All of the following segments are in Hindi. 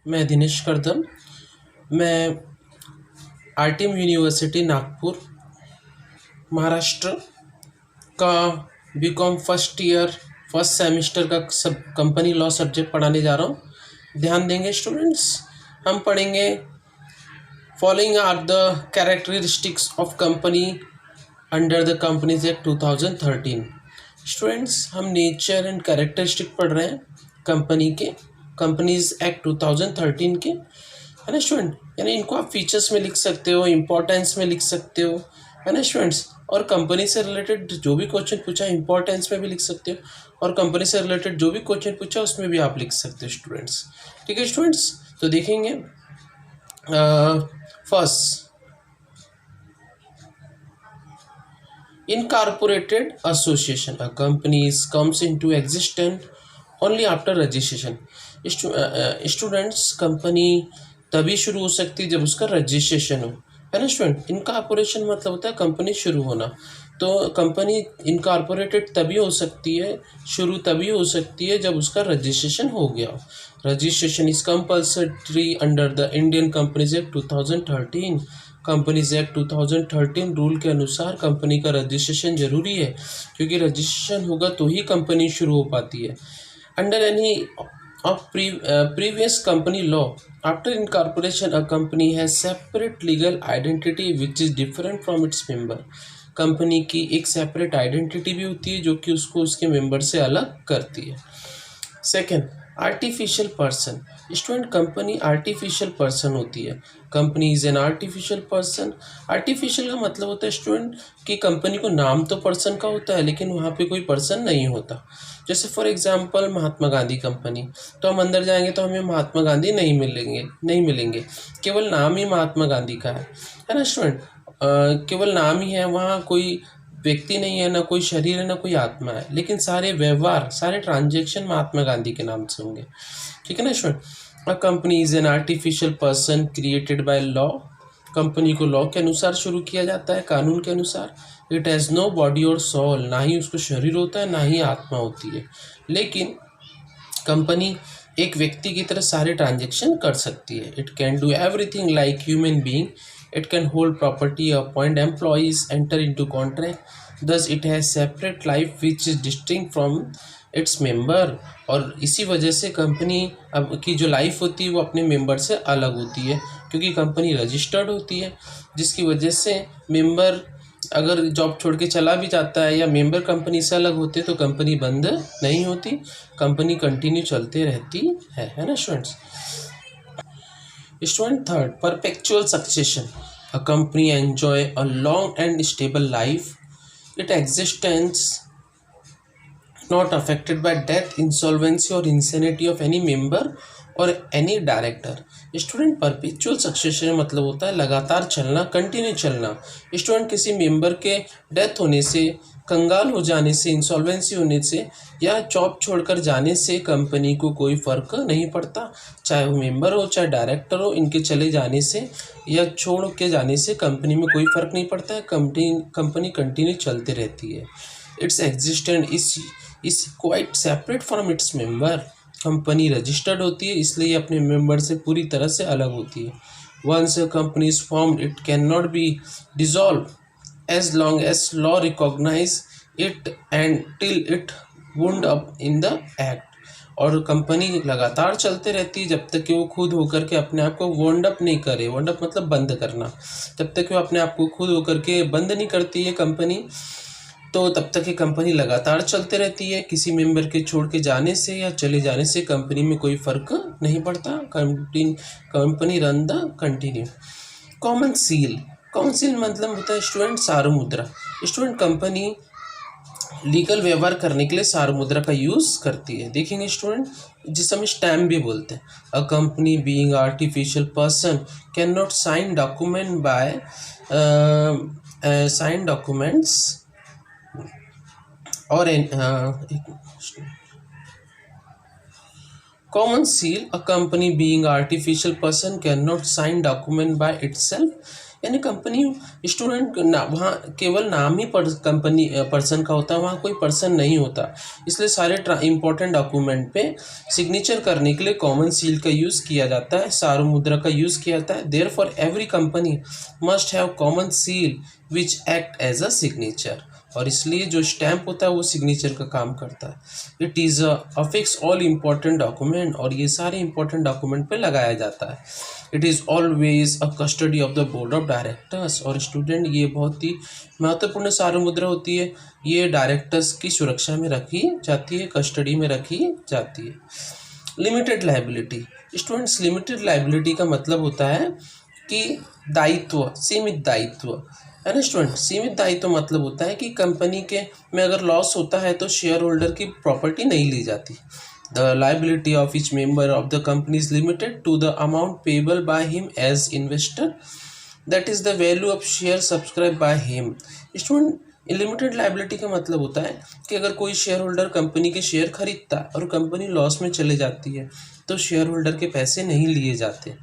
मैं दिनेश करदम। मैं आरटीएम यूनिवर्सिटी नागपुर महाराष्ट्र का BCom first year first semester का सब कंपनी लॉ सब्जेक्ट पढ़ाने जा रहा हूँ। ध्यान देंगे स्टूडेंट्स। हम पढ़ेंगे following are the characteristics of company under the companies act 2013। Students, हम नेचर एंड कैरेक्टरिस्टिक पढ़ रहे हैं कंपनी के, कंपनीज एक्ट 2013 के, है ना स्टूडेंट। यानी इनको आप फीचर्स में लिख सकते हो, इंपॉर्टेंस में लिख सकते हो, है ना स्टूडेंट्स। और कंपनी से रिलेटेड जो भी क्वेश्चन पूछा इंपॉर्टेंस में भी लिख सकते हो, और कंपनी से रिलेटेड जो भी क्वेश्चन पूछा उसमें भी आप लिख सकते हो स्टूडेंट्स। ठीक है स्टूडेंट्स, तो देखेंगे first, incorporated association. A company comes into existence only after registration. Students, company तभी शुरू हो सकती है जब उसका रजिस्ट्रेशन हो, है ना स्टूडेंट। इनकॉर्पोरेशन मतलब होता है कंपनी शुरू होना। तो कंपनी इनकॉर्पोरेटेड तभी हो सकती है, शुरू तभी हो सकती है जब उसका रजिस्ट्रेशन हो गया हो। Registration is compulsory under the Indian companies act 2013। Companies act 2013 rule के अनुसार कंपनी का रजिस्ट्रेशन जरूरी है, क्योंकि रजिस्ट्रेशन होगा तो ही कंपनी शुरू हो पाती है। Under any of previous company law, after incorporation a company has separate legal identity which is different from its member. Company की एक सेपरेट आइडेंटिटी भी होती है जो कि उसको उसके मेंबर से अलग करती है। Second, artificial person. Student, company artificial person होती है। Company is an artificial person. Artificial का मतलब होता है स्टूडेंट कि कंपनी को नाम तो पर्सन का होता है लेकिन वहाँ पे कोई पर्सन नहीं होता। जैसे for example Mahatma Gandhi company, तो हम अंदर जाएंगे तो हमें महात्मा गांधी नहीं मिलेंगे, केवल नाम ही महात्मा गांधी का है ना स्टूडेंट। केवल नाम ही है, वहाँ कोई व्यक्ति नहीं है, ना कोई शरीर है, ना कोई आत्मा है, लेकिन सारे व्यवहार, सारे ट्रांजैक्शन महात्मा गांधी के नाम से होंगे। ठीक है ना student. A company is an artificial person created by law. Company को लॉ के अनुसार शुरू किया जाता है, कानून के अनुसार। इट हैज़ नो बॉडी और सोल, ना ही उसको शरीर होता है ना ही आत्मा होती है, लेकिन कंपनी एक व्यक्ति की तरह सारे ट्रांजैक्शन कर सकती है। It can do everything like human being. It can hold property, appoint employees, enter into contract. Thus, it has separate life which is distinct from its member. और इसी वजह से कंपनी अब की जो लाइफ होती है वो अपने मेंबर से अलग होती है, क्योंकि कंपनी रजिस्टर्ड होती है, जिसकी वजह से मेंबर अगर जॉब छोड़ के चला भी जाता है या मेंबर कंपनी से अलग होते तो कंपनी बंद नहीं होती, कंपनी कंटिन्यू चलते रहती है ना students. Student third, perpetual succession. A company enjoy a long and stable life. Its existence not affected by death, insolvency or insanity of any member or any director. Student, perpetual succession मतलब होता है लगातार चलना, कंटिन्यू चलना। स्टूडेंट, किसी मेंबर के डेथ होने से, कंगाल हो जाने से, इंसॉल्वेंसी होने से या जॉब छोड़कर जाने से कंपनी को कोई फ़र्क नहीं पड़ता। चाहे वो मेंबर हो चाहे डायरेक्टर हो, इनके चले जाने से या छोड़ के जाने से कंपनी में कोई फ़र्क नहीं पड़ता है। कंपनी कंटिन्यू चलती रहती है। Its existence is quite separate from its member. Company registered होती है इसलिए अपने मेंबर से पूरी तरह से अलग होती है। Once a company is formed it can not be dissolve as long as law recognize it and till it wound up in the act। और कंपनी लगातार चलते रहती है जब तक कि वो खुद होकर के अपने आप को वोंड अप नहीं करे। वोंड अप मतलब बंद करना। जब तक वो अपने आप को खुद होकर के बंद नहीं करती है कंपनी, तो तब तक ये कंपनी लगातार चलते रहती है। किसी मेंबर के छोड़ के जाने से या चले जाने से कंपनी में कोई फ़र्क नहीं पड़ता। Company run the continue. Common seal. Common seal मतलब होता है स्टूडेंट सारू मुद्रा। स्टूडेंट, कंपनी लीगल व्यवहार करने के लिए सारू मुद्रा का यूज़ करती है। देखेंगे स्टूडेंट, जिसे हम स्टैम्प भी बोलते हैं। A company being artificial person can not sign document by sign documents और common seal. A company being artificial person cannot sign document by itself. यानी कंपनी स्टूडेंट ना, वहाँ केवल नाम ही कंपनी पर्सन का होता है, वहाँ कोई पर्सन नहीं होता। इसलिए सारे इंपॉर्टेंट डॉक्यूमेंट पे सिग्नेचर करने के लिए कॉमन सील का यूज़ किया जाता है, सार्वमुद्रा का यूज़ किया जाता है। Therefore every company must have common seal which act as a signature, और इसलिए जो स्टैम्प होता है वो सिग्नेचर का काम करता है। It is affix all important document, और ये सारे इंपॉर्टेंट डॉक्यूमेंट पे लगाया जाता है। It is always a custody of the board of directors, और स्टूडेंट ये बहुत ही महत्वपूर्ण सार्वमुद्रा होती है, ये डायरेक्टर्स की सुरक्षा में रखी जाती है, कस्टडी में रखी जाती है। Limited liability, students limited liability का मतलब होता है कि दायित्व, सीमित दायित्व है ना स्टूडेंट। सीमित दायित्व मतलब होता है कि कंपनी के में अगर लॉस होता है तो शेयर होल्डर की प्रॉपर्टी नहीं ली जाती। The liability of each member of the company is limited to the amount payable by him as investor, that is the value of share subscribe by him. Student limited liability का मतलब होता है कि अगर कोई शेयर होल्डर कंपनी के शेयर खरीदता है और कंपनी लॉस में चले जाती है तो शेयर होल्डर के पैसे नहीं लिए जाते,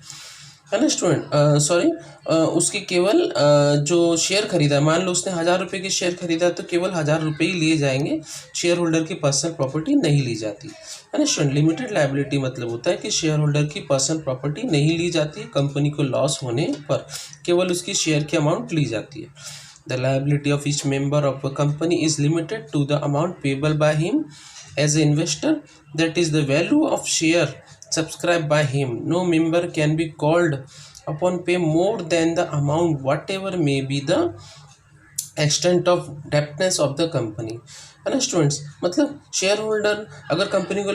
है ना स्टूडेंट। उसके केवल जो शेयर खरीदा, मान लो उसने 1000 रुपये के शेयर खरीदा तो केवल 1000 रुपये ही लिए जाएंगे, शेयर होल्डर की पर्सनल प्रॉपर्टी नहीं ली जाती, है ना स्टूडेंट। लिमिटेड लाइबिलिटी मतलब होता है कि शेयर होल्डर की पर्सनल प्रॉपर्टी नहीं ली जाती, कंपनी को लॉस होने पर केवल उसकी शेयर की अमाउंट ली जाती है। The liability of each member of a company is limited to the amount payable by him as an investor, that is the value of share subscribed by him. No member can be called upon pay more than the amount whatever may be the extent of debtness of the company, है ना स्टूडेंट्स। मतलब शेयर होल्डर अगर कंपनी को